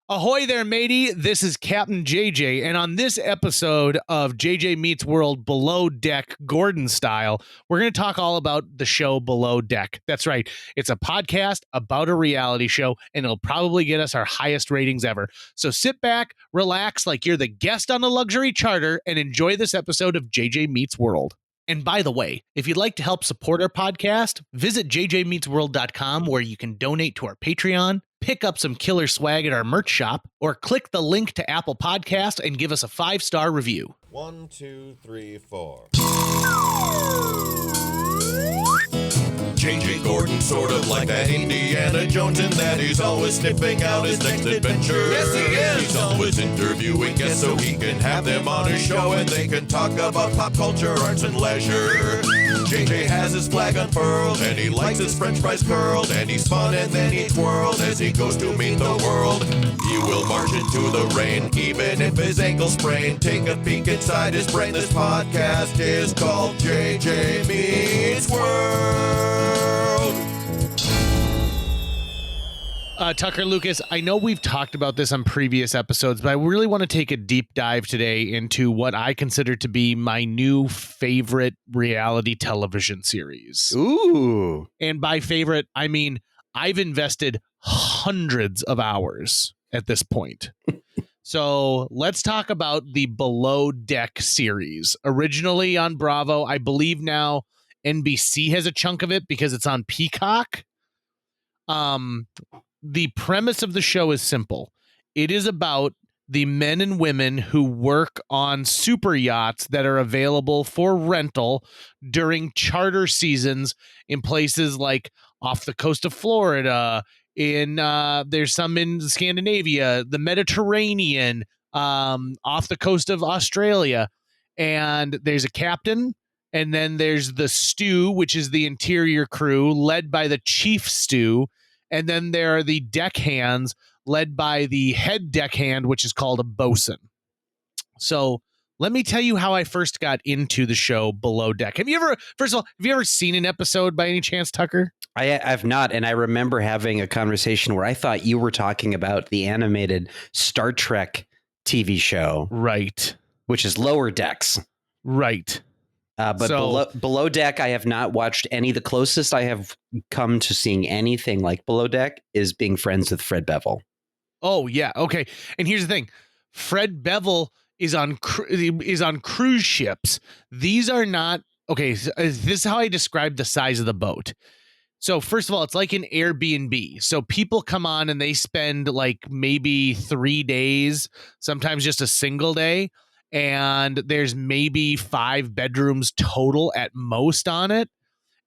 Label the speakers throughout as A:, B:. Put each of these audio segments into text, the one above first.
A: Ahoy there, matey. This is Captain JJ, and on this episode of JJ Meets World Below Deck Gordon style, we're going to talk all about the show Below Deck. That's right. It's a podcast about a reality show, and it'll probably get us our highest ratings ever. So sit back, relax like you're the guest on a luxury charter, and enjoy this episode of JJ Meets World. And by the way, if you'd like to help support our podcast, visit jjmeetsworld.com where you can donate to our Patreon, pick up some killer swag at our merch shop, or click the link to Apple Podcast and give us a 5-star review.
B: 1, 2, 3, 4. JJ Gordon, sort of like that Indiana Jones, in that he's always sniffing out his next adventure. Yes, he is. He's always interviewing guests so he can have them on his show and they can talk about pop culture, arts, and leisure. JJ has his flag unfurled and he likes his french fries curled, and he's fun and then he twirled as he goes to meet the world. He will march into the rain even if his ankle sprained. Take a peek inside his brain. This podcast is called JJ Meets World.
A: Tucker, Lucas, I know we've talked about this on previous episodes, but I really want to take a deep dive today into what I consider to be my new favorite reality television series.
C: Ooh.
A: And by favorite, I mean I've invested hundreds of hours at this point. So let's talk about the Below Deck series. Originally on Bravo, I believe now NBC has a chunk of it because it's on Peacock. The premise of the show is simple. It is about the men and women who work on super yachts that are available for rental during charter seasons in places like off the coast of Florida, there's some in Scandinavia, the Mediterranean, off the coast of Australia. And there's a captain, and then there's the stew, which is the interior crew led by the chief stew. And then there are the deckhands led by the head deckhand, which is called a bosun. So let me tell you how I first got into the show Below Deck. First of all, have you ever seen an episode by any chance, Tucker?
C: I've not. And I remember having a conversation where I thought you were talking about the animated Star Trek TV show.
A: Right.
C: Which is Lower Decks.
A: Right.
C: But Below Deck, I have not watched any. The closest I have come to seeing anything like Below Deck is being friends with Fred Bevel.
A: Oh, yeah. Okay. And here's the thing. Fred Bevel is on cruise ships. These are not... Okay, so this is how I describe the size of the boat. So first of all, it's like an Airbnb. So people come on and they spend like maybe 3 days, sometimes just a single day. And there's maybe 5 bedrooms total at most on it.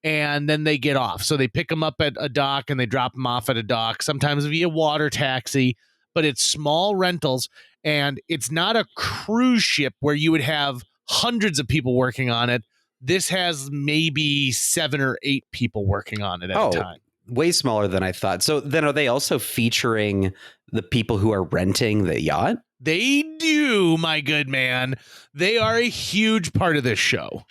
A: And then they get off. So they pick them up at a dock and they drop them off at a dock, sometimes via water taxi, but it's small rentals. And it's not a cruise ship where you would have hundreds of people working on it. This has maybe 7 or 8 people working on it at a time.
C: Way smaller than I thought. So then are they also featuring the people who are renting the yacht?
A: They do, my good man. They are a huge part of this show.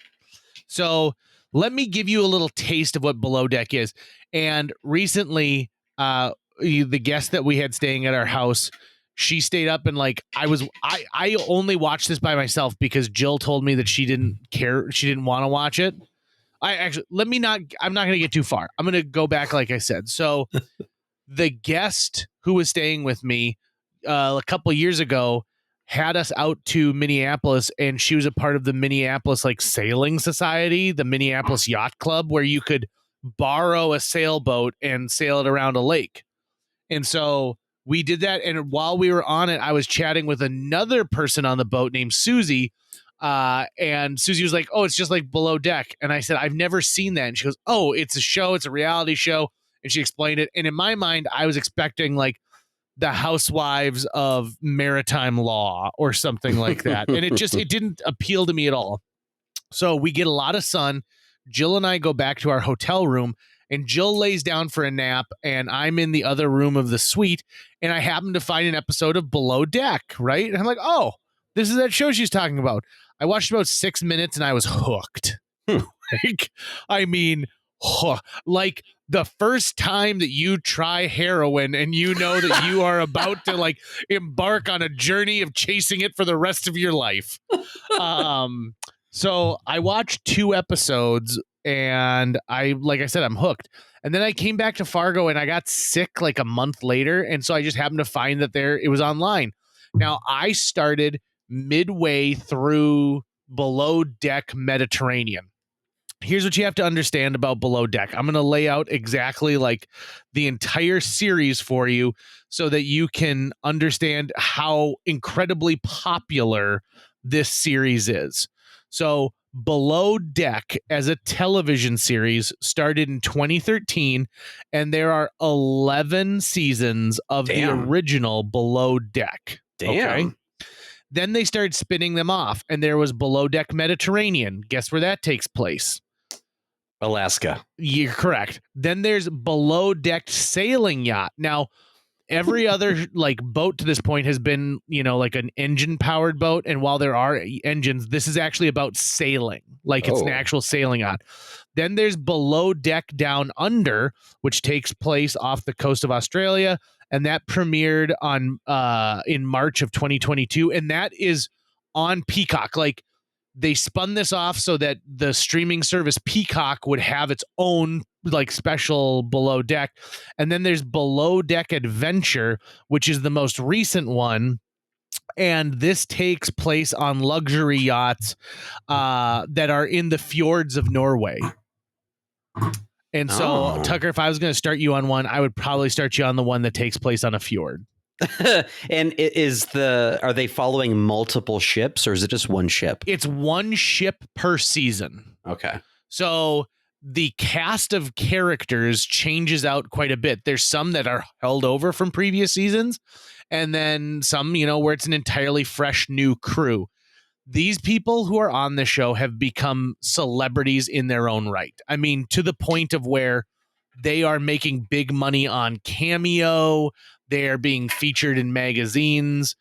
A: So let me give you a little taste of what Below Deck is. And recently, the guest that we had staying at our house, she stayed up and I only watched this by myself because Jill told me that she didn't care. She didn't want to watch it. I'm not going to get too far. I'm going to go back like I said. So the guest who was staying with me a couple of years ago had us out to Minneapolis, and she was a part of the Minneapolis sailing society, the Minneapolis Yacht Club, where you could borrow a sailboat and sail it around a lake. And so we did that. And while we were on it, I was chatting with another person on the boat named Susie. And Susie was like, "Oh, it's just like Below Deck." And I said, "I've never seen that." And she goes, "Oh, it's a show. It's a reality show." And she explained it. And in my mind, I was expecting the Housewives of Maritime Law or something like that. And it didn't appeal to me at all. So we get a lot of sun. Jill and I go back to our hotel room, and Jill lays down for a nap, and I'm in the other room of the suite, and I happen to find an episode of Below Deck, right? And I'm like, oh, this is that show she's talking about. I watched about 6 minutes, and I was hooked. the first time that you try heroin and you know that you are about to like embark on a journey of chasing it for the rest of your life. So I watched 2 episodes and like I said, I'm hooked. And then I came back to Fargo and I got sick like a month later. And so I just happened to find that it was online. Now I started midway through Below Deck Mediterranean. Here's what you have to understand about Below Deck. I'm going to lay out exactly like the entire series for you so that you can understand how incredibly popular this series is. So Below Deck as a television series started in 2013, and there are 11 seasons of the original Below Deck.
C: Damn.
A: Okay? Then they started spinning them off, and there was Below Deck Mediterranean. Guess where that takes place?
C: Alaska.
A: You're correct. Then there's Below Deck Sailing Yacht. Now, every other like boat to this point has been, like an engine powered boat. And while there are engines, this is actually about sailing. Like it's an actual sailing yacht. Then there's Below Deck Down Under, which takes place off the coast of Australia. And that premiered on in March of 2022. And that is on Peacock. Like, they spun this off so that the streaming service Peacock would have its own like special Below Deck. And then there's Below Deck Adventure, which is the most recent one. And this takes place on luxury yachts that are in the fjords of Norway. And so, Tucker, if I was going to start you on one, I would probably start you on the one that takes place on a fjord.
C: And are they following multiple ships or is it just one ship?
A: It's one ship per season.
C: Okay.
A: So the cast of characters changes out quite a bit. There's some that are held over from previous seasons, and then some, where it's an entirely fresh new crew. These people who are on the show have become celebrities in their own right. I mean, to the point of where they are making big money on Cameo. They are being featured in magazines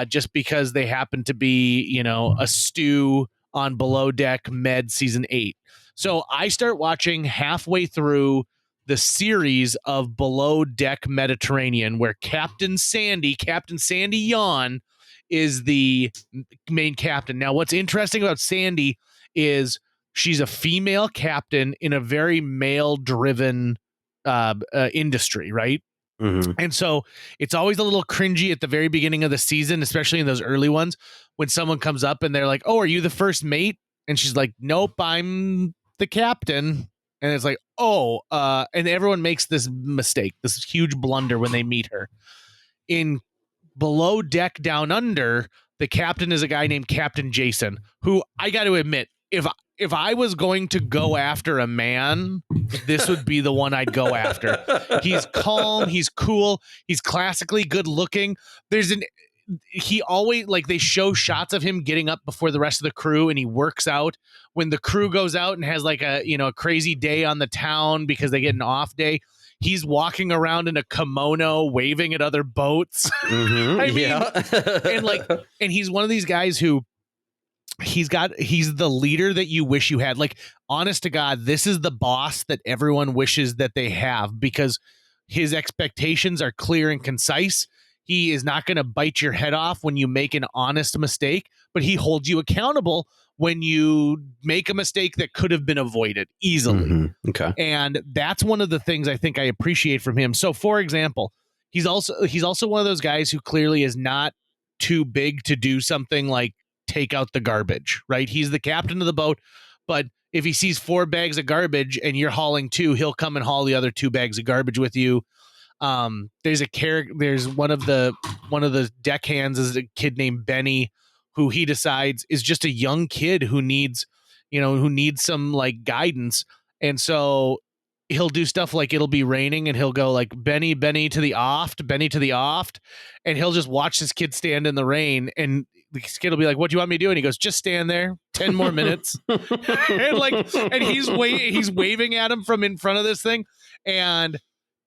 A: just because they happen to be, a stew on Below Deck Med Season 8. So I start watching halfway through the series of Below Deck Mediterranean, where Captain Sandy Yawn, is the main captain. Now, what's interesting about Sandy is she's a female captain in a very male-driven industry, right?
C: Mm-hmm.
A: And so it's always a little cringy at the very beginning of the season, especially in those early ones, when someone comes up and they're like, "Oh, are you the first mate?" And she's like, "Nope, I'm the captain." And it's like, "Oh," and everyone makes this mistake, this huge blunder when they meet her. In Below Deck Down Under, the captain is a guy named Captain Jason, who I got to admit, if I was going to go after a man, this would be the one I'd go after. He's calm, he's cool, he's classically good looking. He always, like, they show shots of him getting up before the rest of the crew, and he works out. When the crew goes out and has like a crazy day on the town because they get an off day, he's walking around in a kimono waving at other boats.
C: Mm-hmm.
A: And he's one of these guys who he's the leader that you wish you had. Like, honest to God, this is the boss that everyone wishes that they have, because his expectations are clear and concise. He is not going to bite your head off when you make an honest mistake, but he holds you accountable when you make a mistake that could have been avoided easily.
C: Mm-hmm. Okay.
A: And that's one of the things I think I appreciate from him. So, for example, he's also one of those guys who clearly is not too big to do something like take out the garbage, right? He's the captain of the boat, but if he sees 4 bags of garbage and you're hauling 2, he'll come and haul the other 2 bags of garbage with you. There's one of the deckhands is a kid named Benny, who he decides is just a young kid who needs some like guidance. And so he'll do stuff like it'll be raining and he'll go like, Benny to the aft. And he'll just watch this kid stand in the rain, and the kid will be like, "What do you want me to do?" And he goes, "Just stand there 10 more minutes." and he's waving at him from in front of this thing. And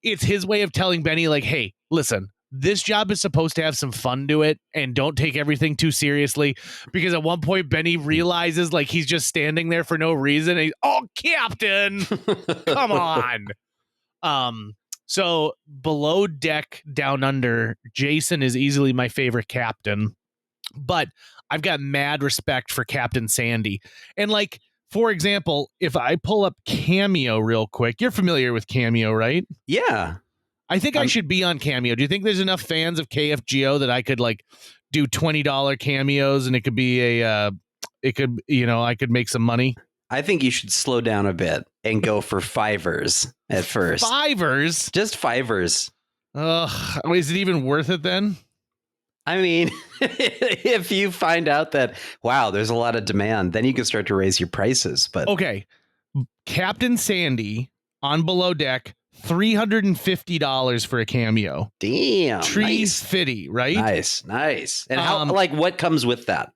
A: it's his way of telling Benny, like, "Hey, listen, this job is supposed to have some fun to it, and don't take everything too seriously." Because at one point, Benny realizes like he's just standing there for no reason. And he's, "Oh, Captain, come on." So Below Deck Down Under, Jason is easily my favorite captain, but I've got mad respect for Captain Sandy. And like, for example, if I pull up Cameo real quick, you're familiar with Cameo, right?
C: Yeah.
A: I think I should be on Cameo. Do you think there's enough fans of KFGO that I could like do $20 cameos and it could be I could make some money?
C: I think you should slow down a bit and go for fivers at first.
A: Fivers?
C: Just fivers.
A: Ugh, is it even worth it then?
C: I mean, if you find out that, wow, there's a lot of demand, then you can start to raise your prices. But
A: okay, Captain Sandy on Below Deck, $350 for a cameo.
C: Damn.
A: Tree
C: nice.
A: Fitty, right?
C: Nice. And how, what comes with that?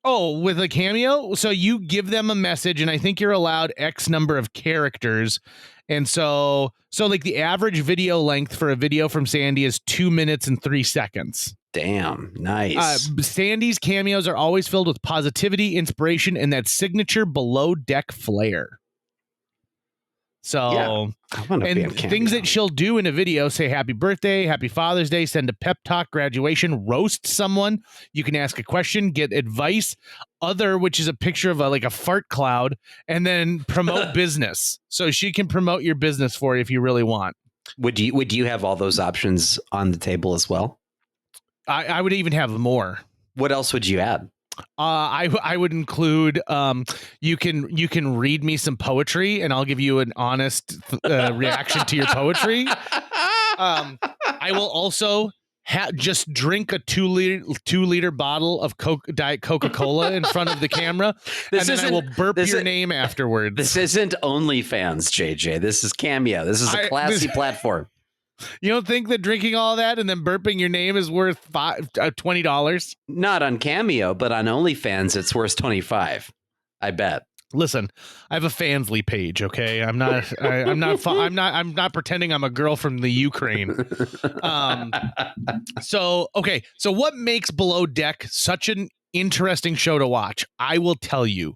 A: Oh, with a cameo? So you give them a message, and I think you're allowed X number of characters. And so like the average video length for a video from Sandy is 2 minutes and 3 seconds.
C: Damn, nice.
A: Sandy's cameos are always filled with positivity, inspiration, and that signature Below Deck flair. So,
C: yeah,
A: and things that she'll do in a video, say happy birthday, happy Father's Day, send a pep talk, graduation, roast someone. You can ask a question, get advice, which is a picture of a fart cloud, and then promote business. So she can promote your business for you if you really want.
C: Would you have all those options on the table as well?
A: I would even have more.
C: What else would you add?
A: I would include you can read me some poetry and I'll give you an honest reaction to your poetry. I will also just drink a 2-liter bottle of Diet Coca-Cola in front of the camera, and then I will burp your name afterwards.
C: This isn't OnlyFans, JJ. This is Cameo. This is a classy platform.
A: You don't think that drinking all that and then burping your name is worth $20?
C: Not on Cameo, but on OnlyFans, it's worth $25. I bet.
A: Listen, I have a Fansly page. Okay, I'm not pretending I'm a girl from the Ukraine. So what makes Below Deck such an interesting show to watch? I will tell you,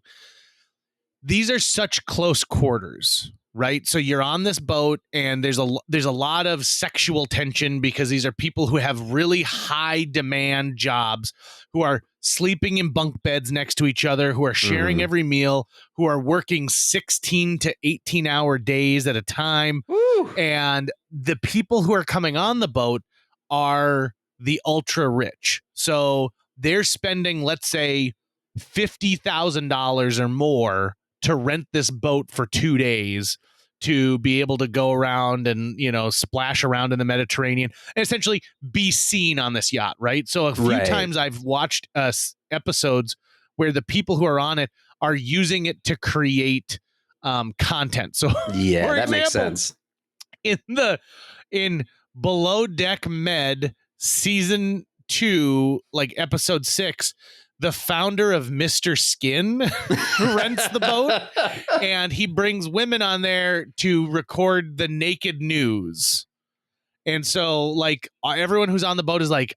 A: these are such close quarters. Right. So you're on this boat and there's a lot of sexual tension because these are people who have really high demand jobs, who are sleeping in bunk beds next to each other, who are sharing every meal, who are working 16 to 18 hour days at a time. Woo. And the people who are coming on the boat are the ultra rich. So they're spending, let's say, $50,000 or more to rent this boat for 2 days to be able to go around and, splash around in the Mediterranean and essentially be seen on this yacht. Right. So a few times I've watched episodes where the people who are on it are using it to create content. So
C: yeah, that makes sense.
A: In Below Deck Med season 2, like episode 6, the founder of Mr. Skin rents the boat, and he brings women on there to record the naked news. And so, like, everyone who's on the boat is like,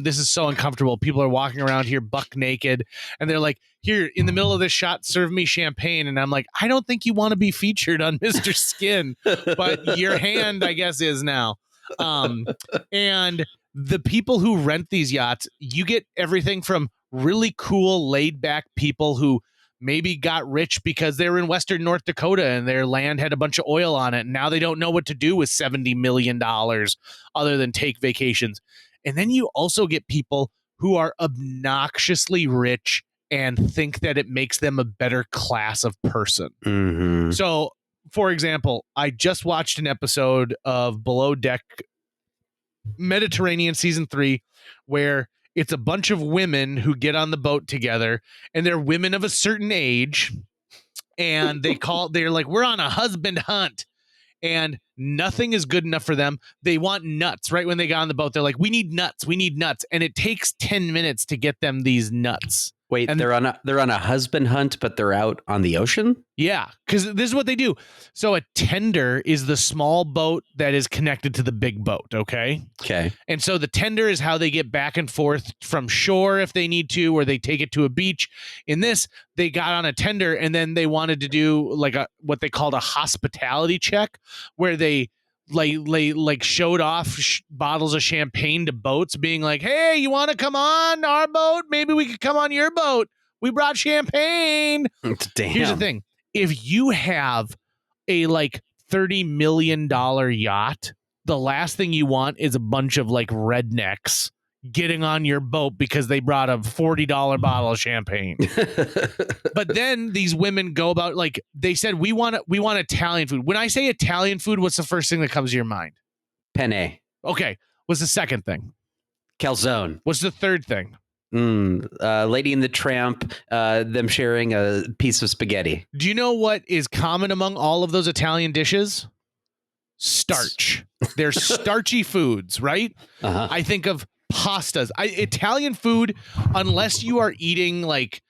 A: this is so uncomfortable. People are walking around here buck naked, and they're like, here, in the middle of this shot, serve me champagne. And I'm like, I don't think you want to be featured on Mr. Skin, but your hand, I guess, is now. And the people who rent these yachts, you get everything from really cool, laid back people who maybe got rich because they were in Western North Dakota and their land had a bunch of oil on it. And now they don't know what to do with $70 million other than take vacations. And then you also get people who are obnoxiously rich and think that it makes them a better class of person.
C: Mm-hmm.
A: So, for example, I just watched an episode of Below Deck Mediterranean season 3 where it's a bunch of women who get on the boat together, and they're women of a certain age, and they're like, we're on a husband hunt, and nothing is good enough for them. They want nuts. Right when they got on the boat, they're like, we need nuts, and it takes 10 minutes to get them these nuts.
C: Wait, and they're on a husband hunt, but they're out on the ocean?
A: Yeah, because this is what they do. So a tender is the small boat that is connected to the big boat, okay?
C: Okay. And
A: so the tender is how they get back and forth from shore if they need to, or they take it to a beach. In this, they got on a tender, and then they wanted to do like what they called a hospitality check, where they like showed off bottles of champagne to boats, being like, "Hey, you want to come on our boat? Maybe we could come on your boat. We brought champagne."
C: Damn.
A: Here's the thing: if you have a like $30 million yacht, the last thing you want is a bunch of like rednecks getting on your boat because they brought a $40 bottle of champagne. But then these women go about, like, they said, we want Italian food. When I say Italian food, what's the first thing that comes to your mind?
C: Penne.
A: Okay. What's the second thing?
C: Calzone.
A: What's the third thing?
C: Lady and the Tramp, them sharing a piece of spaghetti.
A: Do you know what is common among all of those Italian dishes? Starch. They're starchy foods, right?
C: Uh-huh.
A: I think of pastas. Italian food, unless you are eating like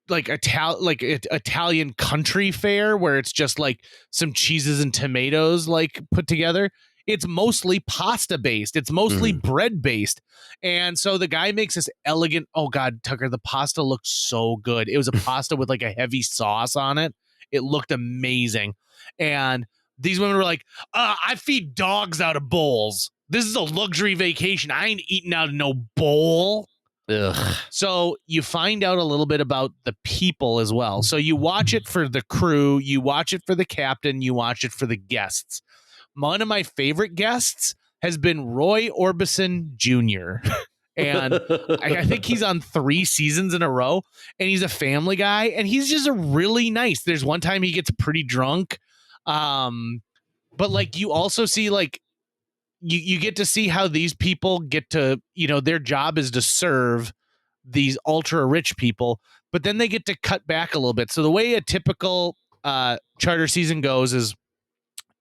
A: Italian country fare where it's just like some cheeses and tomatoes like put together, it's mostly pasta based. It's mostly bread based. And so the guy makes this elegant, oh God, Tucker, the pasta looked so good. It was a pasta with like a heavy sauce on it. It looked amazing. And these women were like, I feed dogs out of bowls. This is a luxury vacation. I ain't eating out of no bowl.
C: Ugh.
A: So you find out a little bit about the people as well. So you watch it for the crew, you watch it for the captain, you watch it for the guests. One of my favorite guests has been Roy Orbison Jr. And I think he's on 3 seasons in a row, and he's a family guy, and he's just a really nice. There's one time he gets pretty drunk. But like you also see like you get to see how these people get to, their job is to serve these ultra rich people, but then they get to cut back a little bit. So the way a typical charter season goes is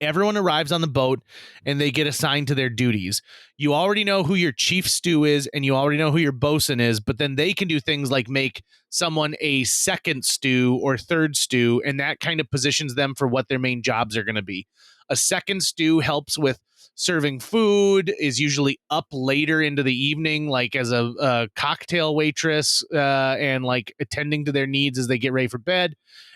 A: everyone arrives on the boat and they get assigned to their duties. You already know who your chief stew is and you already know who your bosun is, but then they can do things like make someone a second stew or third stew, and that kind of positions them for what their main jobs are going to be. A second stew helps with serving food, is usually up later into the evening, like as a cocktail waitress, and like attending to their needs as they get ready for bed.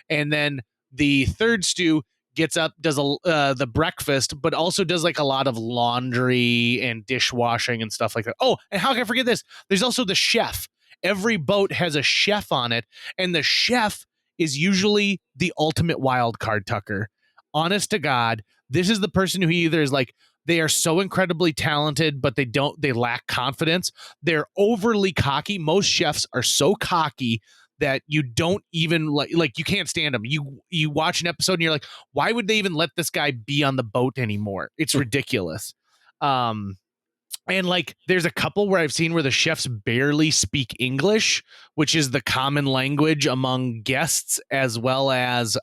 A: And then the third stew gets up, does the breakfast, but also does like a lot of laundry and dishwashing and stuff like that. Oh, and how can I forget this? There's also the chef. Every boat has a chef on it, and the chef is usually the ultimate wild card, Tucker. Honest to God, this is the person who either is like, they are so incredibly talented, but they lack confidence. They're overly cocky. Most chefs are so cocky that you don't even like you can't stand them. You watch an episode and you're like, why would they even let this guy be on the boat anymore? It's ridiculous. And like there's a couple where I've seen where the chefs barely speak English, which is the common language among guests as well as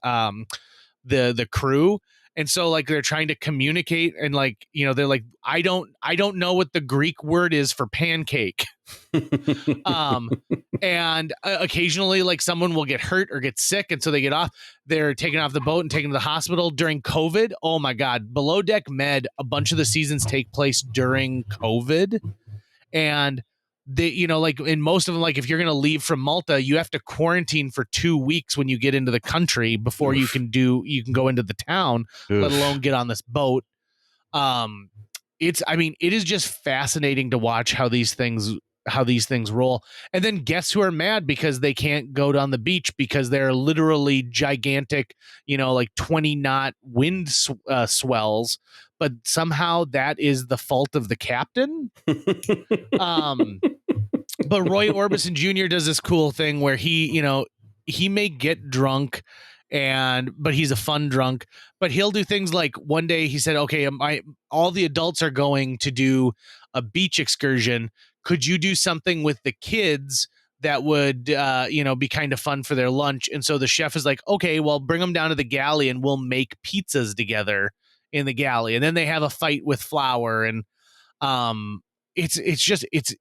A: the crew. And so like they're trying to communicate and like, they're like, I don't know what the Greek word is for pancake. And occasionally like someone will get hurt or get sick. And so they get off, they're taken off the boat and taken to the hospital during COVID. Oh my God. Below Deck Med, a bunch of the seasons take place during COVID. And they, like in most of them, like if you're going to leave from Malta, you have to quarantine for 2 weeks when you get into the country before you can go into the town, let alone get on this boat. It is just fascinating to watch how these things roll. And then guests who are mad because they can't go down the beach because they're literally gigantic, like 20 knot wind swells, but somehow that is the fault of the captain. But Roy Orbison Jr. does this cool thing where he may get drunk but he's a fun drunk, but he'll do things like one day he said, okay, all the adults are going to do a beach excursion. Could you do something with the kids that would, be kind of fun for their lunch? And so the chef is like, okay, well, bring them down to the galley and we'll make pizzas together in the galley. And then they have a fight with flour, and it's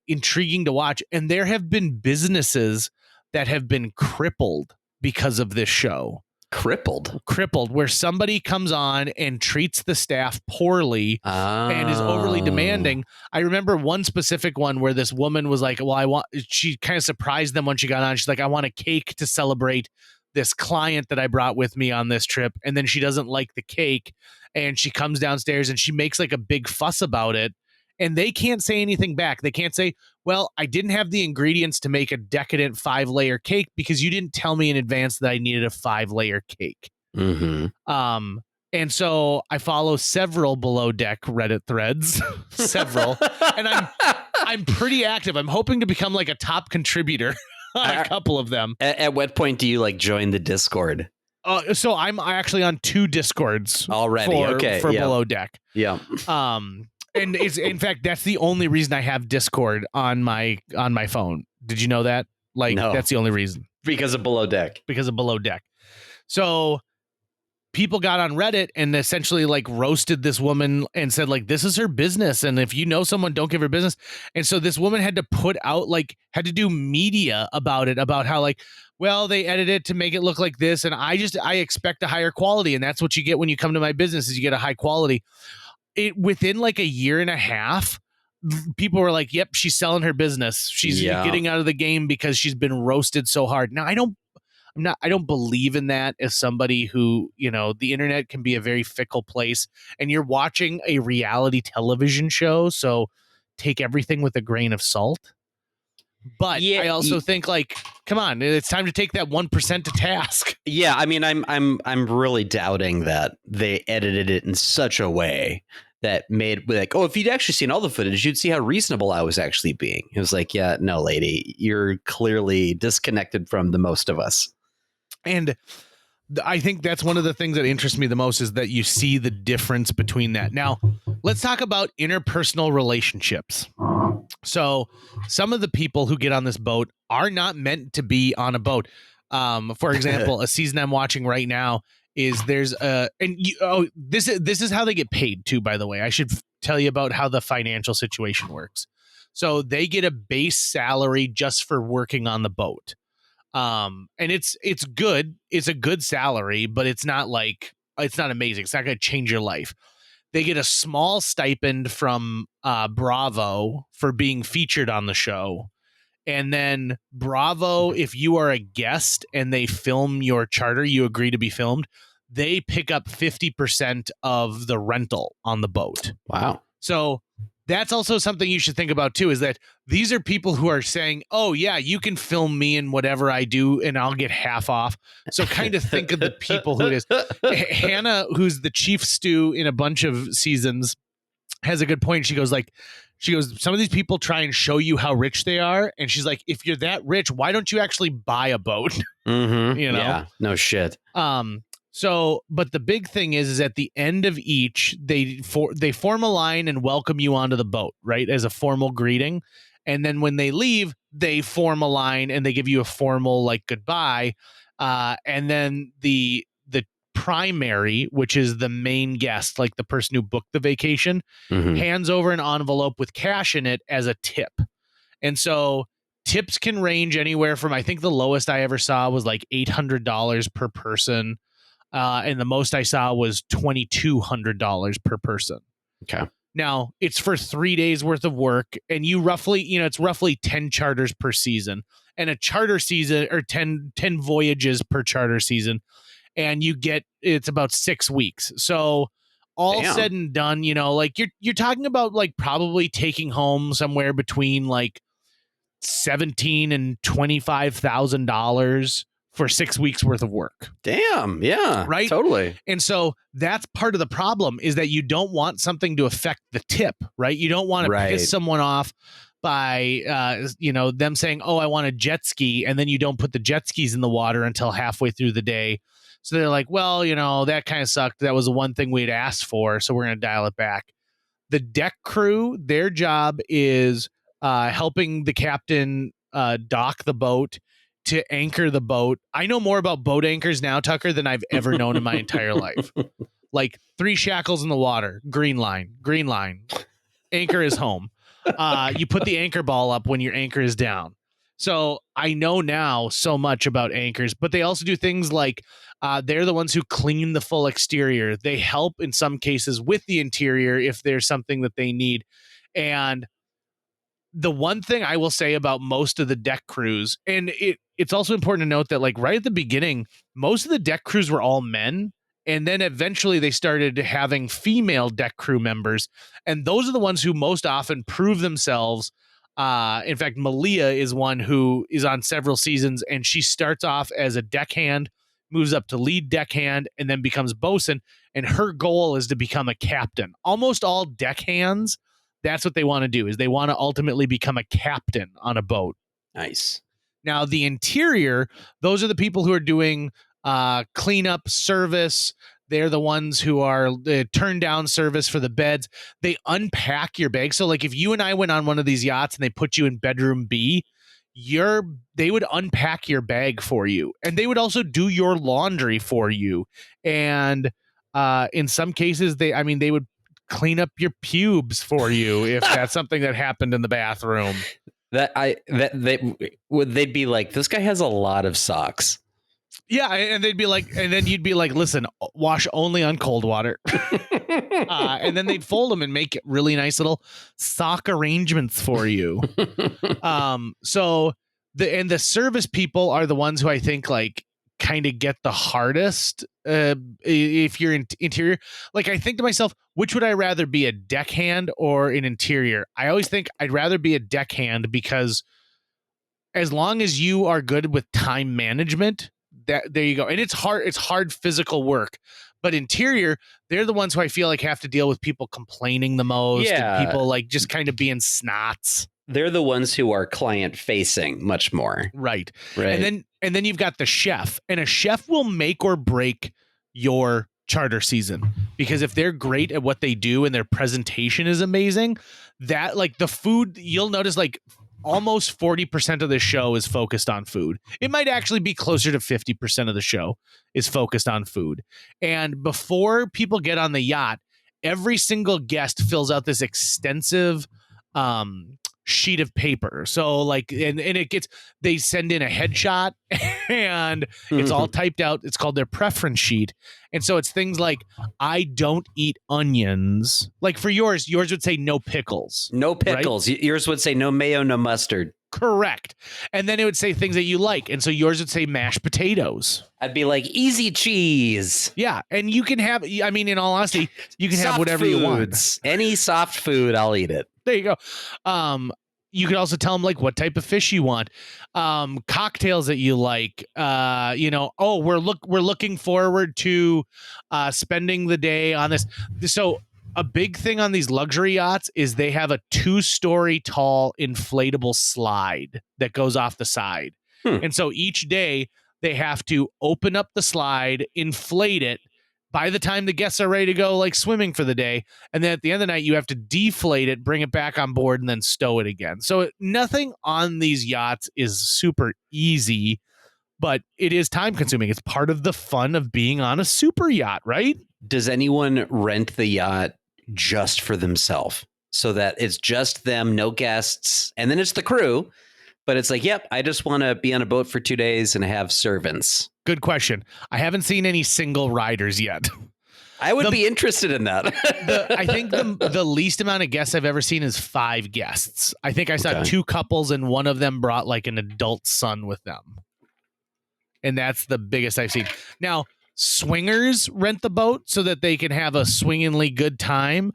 A: intriguing to watch. And there have been businesses that have been crippled because of this show. Crippled, where somebody comes on and treats the staff poorly and is overly demanding. I remember one specific one where this woman was like, well, she kind of surprised them when she got on. She's like, I want a cake to celebrate this client that I brought with me on this trip, and then she doesn't like the cake, and she comes downstairs and she makes like a big fuss about it, and they can't say anything back. They can't say, well, I didn't have the ingredients to make a decadent 5-layer cake because you didn't tell me in advance that I needed a 5-layer cake. And so I follow several Below Deck Reddit threads, several, and I'm pretty active. I'm hoping to become like a top contributor on a couple of them.
C: At what point do you like join the Discord?
A: So I'm actually on 2 Discords
C: already.
A: For Below Deck.
C: Yeah.
A: And it's, in fact, that's the only reason I have Discord on my phone. Did you know that? Like,
C: no.
A: That's the only reason.
C: Because of Below Deck.
A: Because of Below Deck. So people got on Reddit and essentially like roasted this woman and said like, this is her business. And if you know someone, don't give her business. And so this woman had to had to do media about it, about how like, well, they edited it to make it look like this. And I expect a higher quality. And that's what you get when you come to my business is you get a high quality. Within like a year and a half, people were like, yep, she's selling her business. She's getting out of the game because she's been roasted so hard. Now, I don't believe in that as somebody who, the internet can be a very fickle place and you're watching a reality television show. So take everything with a grain of salt. But I also think like, come on, it's time to take that 1% to task.
C: Yeah. I mean, I'm really doubting that they edited it in such a way that made like, oh, if you'd actually seen all the footage, you'd see how reasonable I was actually being. It was like, yeah, no, lady, you're clearly disconnected from the most of us.
A: And I think that's one of the things that interests me the most is that you see the difference between that. Now, let's talk about interpersonal relationships. So some of the people who get on this boat are not meant to be on a boat. For example, a season I'm watching right now is this is how they get paid too, by the way. I should tell you about how the financial situation works. So they get a base salary just for working on the boat. And it's good. It's a good salary, but it's not amazing. It's not going to change your life. They get a small stipend from Bravo for being featured on the show. And then Bravo, if you are a guest and they film your charter, you agree to be filmed, they pick up 50% of the rental on the boat.
C: Wow.
A: So that's also something you should think about too, is that these are people who are saying, oh yeah, you can film me in whatever I do and I'll get half off. So kind of think of the people who it is. Hannah, who's the chief stew in a bunch of seasons, has a good point. She goes, some of these people try and show you how rich they are. And she's like, if you're that rich, why don't you actually buy a boat?
C: Mm-hmm. Yeah, no shit.
A: So, but the big thing is at the end of each, they form a line and welcome you onto the boat, right? As a formal greeting. And then when they leave, they form a line and they give you a formal like goodbye. And then the primary, which is the main guest, like the person who booked the vacation, hands over an envelope with cash in it as a tip. And so tips can range anywhere from, I think the lowest I ever saw was like $800 per person. And the most I saw was $2,200 per person.
C: Okay.
A: Now it's for 3 days worth of work, and you roughly, it's roughly 10 charters per season, and a charter season or 10 voyages per charter season. And it's about 6 weeks. So all said and done, like you're talking about like probably taking home somewhere between like $17,000 and $25,000 for 6 weeks worth of work.
C: Damn. Yeah.
A: Right.
C: Totally.
A: And so that's part of the problem, is that you don't want something to affect the tip, right? You don't want to piss someone off by, them saying, oh, I want a jet ski. And then you don't put the jet skis in the water until halfway through the day. So they're like, well, that kind of sucked. That was the one thing we'd asked for. So we're going to dial it back. The deck crew, their job is helping the captain dock the boat, to anchor the boat. I know more about boat anchors now, Tucker, than I've ever known in my entire life. Like 3 shackles in the water, green line, anchor is home. You put the anchor ball up when your anchor is down. So I know now so much about anchors, but they also do things like they're the ones who clean the full exterior. They help in some cases with the interior if there's something that they need. And the one thing I will say about most of the deck crews, and it's also important to note that like right at the beginning, most of the deck crews were all men. And then eventually they started having female deck crew members. And those are the ones who most often prove themselves. In fact, Malia is one who is on several seasons, and she starts off as a deckhand, moves up to lead deckhand, and then becomes bosun. And her goal is to become a captain. Almost all deckhands, that's what they want to do, is they want to ultimately become a captain on a boat.
C: Nice.
A: Now, the interior, those are the people who are doing cleanup service. They're the ones who are turn down service for the beds. They unpack your bag. So like if you and I went on one of these yachts and they put you in bedroom B, they would unpack your bag for you. And they would also do your laundry for you. And in some cases, they would clean up your pubes for you if that's something that happened in the bathroom.
C: They'd be like, this guy has a lot of socks.
A: Yeah, and they'd be like, and then you'd be like, listen, wash only on cold water. And then they'd fold them and make really nice little sock arrangements for you. So the service people are the ones who I think like kind of get the hardest. If you're in interior, like I think to myself, which would I rather be, a deckhand or an interior? I always think I'd rather be a deckhand, because as long as you are good with time management, there you go. And it's hard physical work. But interior, they're the ones who I feel like have to deal with people complaining the most, and people like just kind of being snots.
C: They're the ones who are client facing much more.
A: Right. And then you've got the chef, and a chef will make or break your charter season, because if they're great at what they do and their presentation is amazing, that like the food, you'll notice like almost 40% of the show is focused on food. It might actually be closer to 50% of the show is focused on food. And before people get on the yacht, every single guest fills out this extensive sheet of paper. So like, and they send in a headshot and it's all typed out. It's called their preference sheet. And so it's things like, I don't eat onions. Like for yours would say no pickles.
C: No pickles. Right? Yours would say no mayo, no mustard.
A: Correct. And then it would say things that you like. And so yours would say mashed potatoes.
C: I'd be like, easy cheese.
A: Yeah. And you can have, I mean, in all honesty, you can have whatever you want.
C: Any soft food, I'll eat it.
A: There you go. You could also tell them like what type of fish you want, cocktails that you like. We're looking forward to spending the day on this. So a big thing on these luxury yachts is they have a 2-story tall inflatable slide that goes off the side, and so each day they have to open up the slide, inflate it. By the time the guests are ready to go like swimming for the day, and then at the end of the night, you have to deflate it, bring it back on board, and then stow it again. So nothing on these yachts is super easy, but it is time consuming. It's part of the fun of being on a super yacht, right?
C: Does anyone rent the yacht just for themselves, so that it's just them, no guests, and then it's the crew? But it's like, yep, I just want to be on a boat for 2 days and have servants.
A: Good question. I haven't seen any single riders yet.
C: I would be interested in that.
A: I think the least amount of guests I've ever seen is 5 guests. I think I saw 2 couples, and one of them brought like an adult son with them. And that's the biggest I've seen. Now, swingers rent the boat so that they can have a swingingly good time.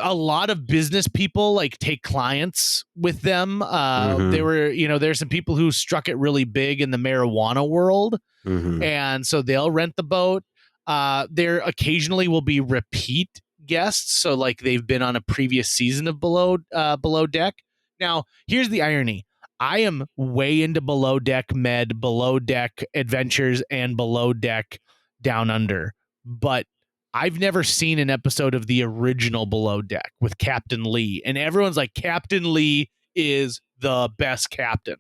A: A lot of business people like take clients with them. There were, there's some people who struck it really big in the marijuana world. And so they'll rent the boat. There occasionally will be repeat guests. So like they've been on a previous season of Below Deck. Now, here's the irony. I am way into Below Deck Med, Below Deck Adventures, and Below Deck Down Under. But I've never seen an episode of the original Below Deck with Captain Lee. And everyone's like, Captain Lee is the best captain.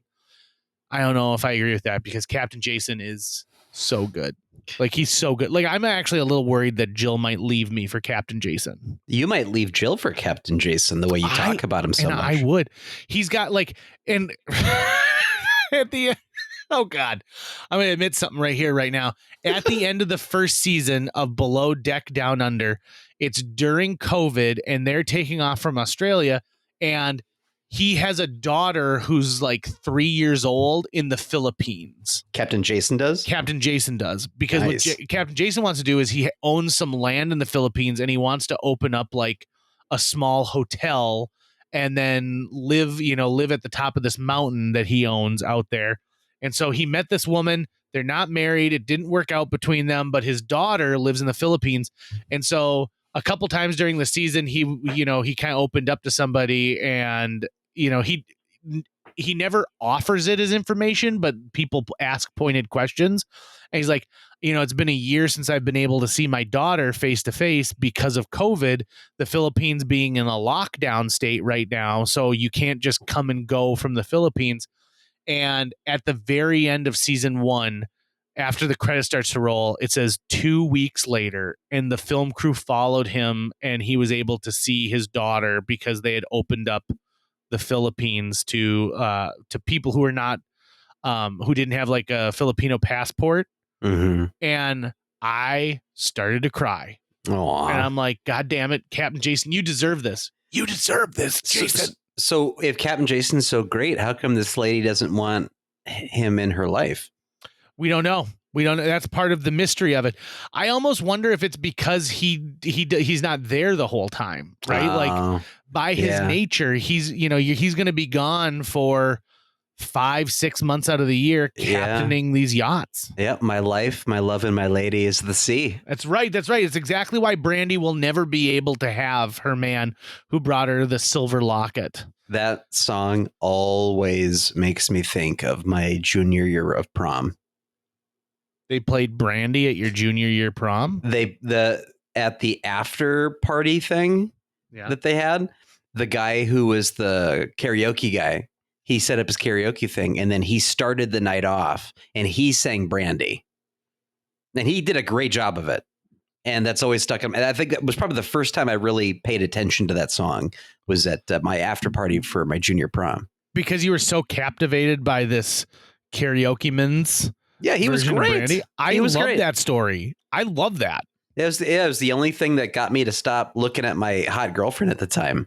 A: I don't know if I agree with that, because Captain Jason is so good. Like, he's so good. Like, I'm actually a little worried that Jill might leave me for Captain Jason.
C: You might leave Jill for Captain Jason, the way you talk about him so much.
A: I would. He's got like, and at the end, oh God, I'm going to admit something right here, right now. At the end of the first season of Below Deck Down Under, it's during COVID, and they're taking off from Australia, and he has a daughter who's like 3 years old in the Philippines.
C: Captain Jason does?
A: Captain Jason does, because
C: Nice.
A: what Captain Jason wants to do is he owns some land in the Philippines and he wants to open up like a small hotel and then live at the top of this mountain that he owns out there. And so he met this woman. They're not married. It didn't work out between them, but his daughter lives in the Philippines. And so a couple times during the season, he kind of opened up to somebody, and he never offers it as information, but people ask pointed questions. And he's like, it's been a year since I've been able to see my daughter face to face because of COVID, the Philippines being in a lockdown state right now. So you can't just come and go from the Philippines. And at the very end of season 1, after the credit starts to roll, it says 2 weeks later, and the film crew followed him, and he was able to see his daughter because they had opened up the Philippines to people who are not who didn't have like a Filipino passport.
C: Mm-hmm.
A: And I started to cry.
C: Aww.
A: And I'm like, God damn it, Captain Jason, you deserve this. You deserve this, Jason.
C: So if Captain Jason's so great, how come this lady doesn't want him in her life?
A: We don't know. That's part of the mystery of it. I almost wonder if it's because he's not there the whole time, right? Like by his nature, he's going to be gone for 5-6 months out of the year captaining these yachts.
C: Yeah, my life, my love, and my lady is the sea.
A: That's right. It's exactly why Brandy will never be able to have her man who brought her the silver locket.
C: That song always makes me think of my junior year of prom.
A: They played Brandy at your junior year prom?
C: At the after party thing that they had, the guy who was the karaoke guy, he set up his karaoke thing, and then he started the night off, and he sang Brandy. And he did a great job of it. And that's always stuck. And I think that was probably the first time I really paid attention to that song, was at my after party for my junior prom.
A: Because you were so captivated by this karaoke man's.
C: Yeah, he was great.
A: I love that story. I love that.
C: It was the only thing that got me to stop looking at my hot girlfriend at the time.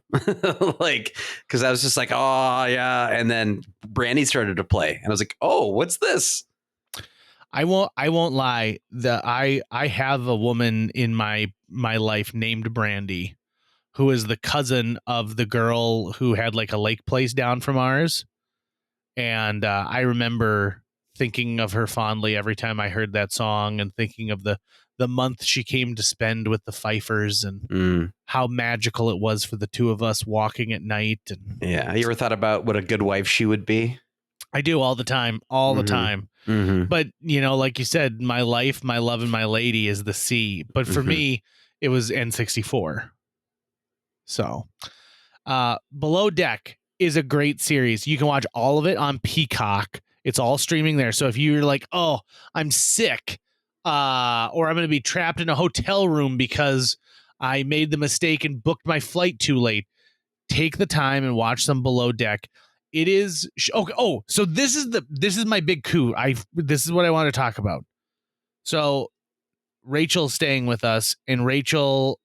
C: Like, because I was just like, oh, yeah. And then Brandy started to play. And I was like, oh, what's this?
A: I won't lie. I have a woman in my life named Brandy, who is the cousin of the girl who had like a lake place down from ours. And I remember thinking of her fondly every time I heard that song, and thinking of the month she came to spend with the Pfeiffers, and how magical it was for the two of us walking at night. And
C: yeah, you ever thought about what a good wife she would be?
A: I do all the time, the time.
C: Mm-hmm.
A: But, like you said, my life, my love, and my lady is the sea. But for me, it was N64. So Below Deck is a great series. You can watch all of it on Peacock. It's all streaming there. So if you're like, oh, I'm sick, or I'm going to be trapped in a hotel room because I made the mistake and booked my flight too late, take the time and watch some Below Deck. It is okay. Oh, so this is my big coup. This is what I want to talk about. So Rachel's staying with us, and Rachel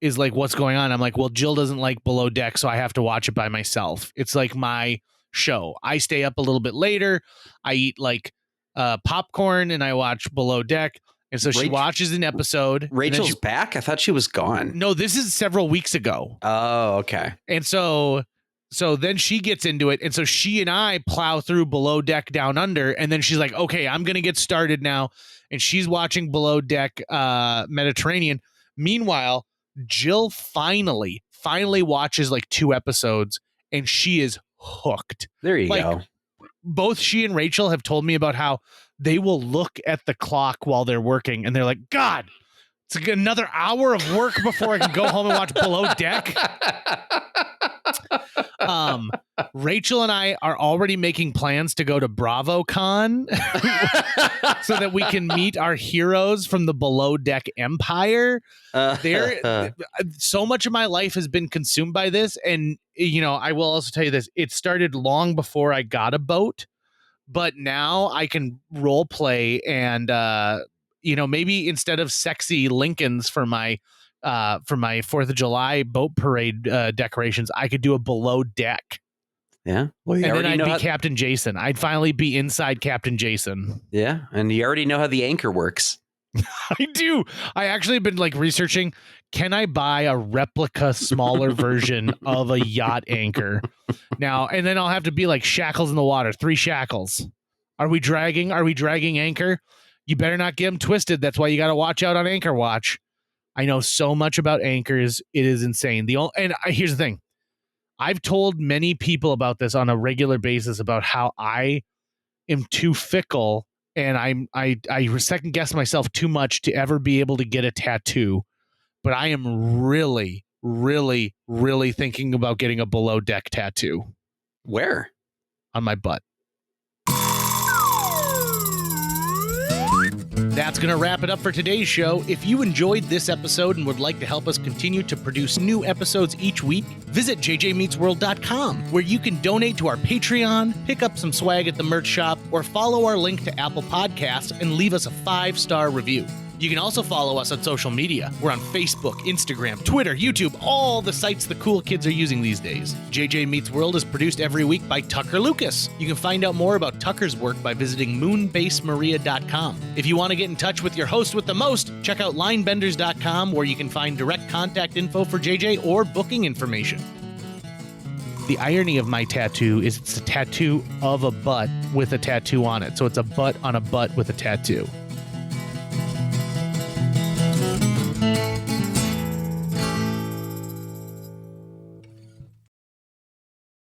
A: is like, what's going on? I'm like, well, Jill doesn't like Below Deck, so I have to watch it by myself. It's like my show. I stay up a little bit later. I eat like popcorn, and I watch Below Deck. And so she watches an episode.
C: Rachel's back? I thought she was gone.
A: No, this is several weeks ago.
C: Oh, okay.
A: And so then she gets into it. And so she and I plow through Below Deck Down Under. And then she's like, okay, I'm going to get started now. And she's watching Below Deck Mediterranean. Meanwhile, Jill finally watches like 2 episodes, and she is hooked.
C: There you go.
A: Both she and Rachel have told me about how they will look at the clock while they're working, and they're like, God, it's like another hour of work before I can go home and watch Below Deck. Rachel and I are already making plans to go to BravoCon so that we can meet our heroes from the Below Deck Empire. So much of my life has been consumed by this. And, I will also tell you this. It started long before I got a boat, but now I can role play and, maybe instead of sexy Lincolns for my 4th of July boat parade decorations, I could do a Below Deck
C: Yeah. Well, you
A: And then
C: already
A: I'd
C: know
A: be
C: how,
A: Captain Jason. I'd finally be inside Captain Jason.
C: yeah, and you already know how the anchor works.
A: I do. I actually have been like researching. Can I buy a replica, smaller version of a yacht anchor now? And then I'll have to be like shackles in the water. 3 shackles. Are we dragging anchor? You better not get them twisted. That's why you got to watch out on Anchor Watch. I know so much about anchors. It is insane. Here's the thing. I've told many people about this on a regular basis about how I am too fickle and I second guess myself too much to ever be able to get a tattoo. But I am really, really, really thinking about getting a below deck tattoo
C: Where?
A: on my butt. That's going to wrap it up for today's show. If you enjoyed this episode and would like to help us continue to produce new episodes each week, visit jjmeetsworld.com, where you can donate to our Patreon, pick up some swag at the merch shop, or follow our link to Apple Podcasts and leave us a 5-star review. You can also follow us on social media. We're on Facebook, Instagram, Twitter, YouTube, all the sites the cool kids are using these days. JJ Meets World is produced every week by Tucker Lucas. You can find out more about Tucker's work by visiting moonbasemaria.com. If you want to get in touch with your host with the most, check out linebenders.com, where you can find direct contact info for JJ or booking information. The irony of my tattoo is it's a tattoo of a butt with a tattoo on it. So it's a butt on a butt with a tattoo.